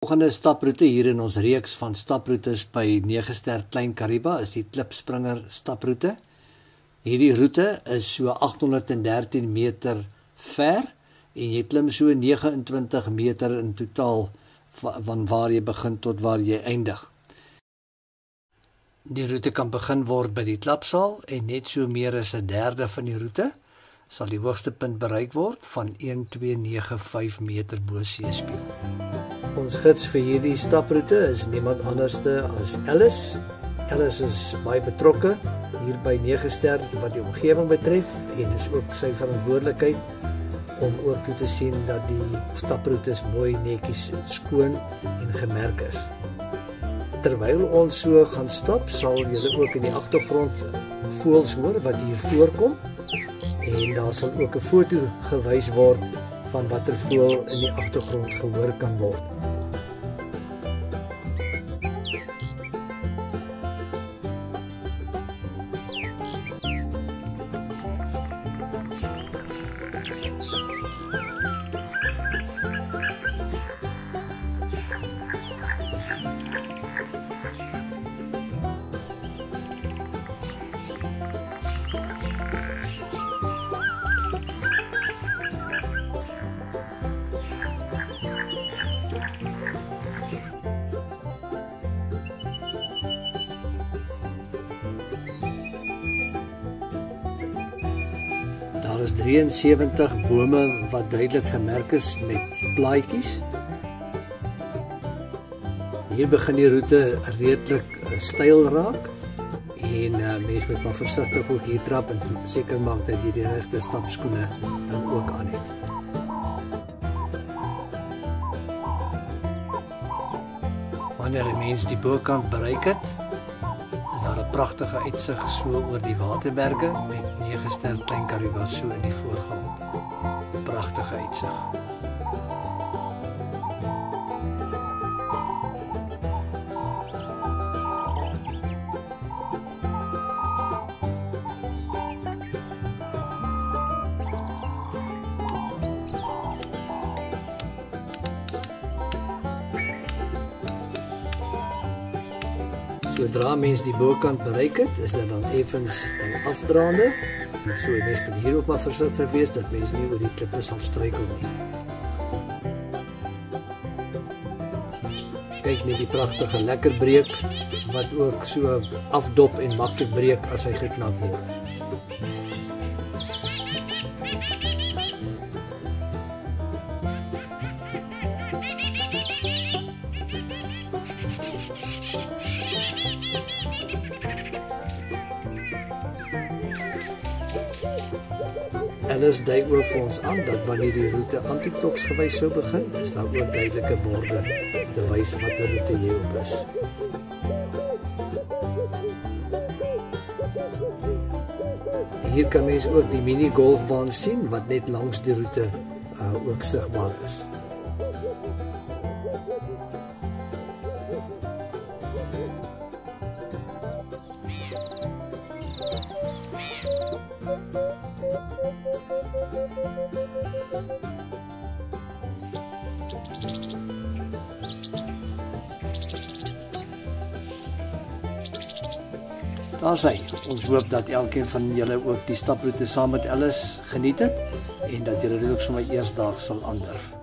Volgende staproete hier in ons reeks van staproetes by 9 Ster Klein Kariba is die Klipspringer staproete. Hierdie roete is so 813 meter ver en jy klim so 29 meter in totaal van waar jy begin tot waar jy eindig. Die roete kan begin word by die klapsaal en net so meer as 1/3 van die roete sal die hoogste punt bereik word van 1295 meter bo seespieël. Ons gids vir hierdie staproete is niemand anderste as Ellis. Ellis is baie betrokke hier by 9 Ster wat die omgewing betref en is ook sy verantwoordelikheid om ook toe te sien dat die staproetes mooi netjies en skoon en gemerk is. Terwyl ons so gaan stap, sal julle ook in die agtergrond voëls hoor wat hier voorkom en daar sal ook 'n foto gewys word van watter voël in die agtergrond gehoor kan word. Daar is 73 bome wat duidelik gemerk is met plaatjies. Hier begin die roete redelik steil raak en mens moet maar versigtig ook hier trap en seker maak dat jy die regte stapskoene dan ook aan het. Wanneer 'n mens die bokant bereik het, is daar 'n pragtige uitsig so oor die waterberge met 9 Ster Klein Kariba so in die voorgrond. Pragtige uitsig. Sodra mens die bokant bereik het, is dit dan effens dan afdraande. So mens moet hier ook maar versigtig wees dat mens nie oor die klippe sal struikel nie. Kyk net die pragtige lekker breek wat ook so afdop en maklik breek as hy geknak word. Ellis dui ook vir ons aan dat wanneer die roete antikloks gewys sou begin, is daar ook duidelike borde te wys watter roete jy op is. Hier kan mens ook die mini golfbaan sien wat net langs die roete ook sigbaar is. Daar sy. Ons hoop dat elkeen van julle ook die staproete saam met Ellis geniet het en dat julle dit ook sommer eersdaags sal aandurf.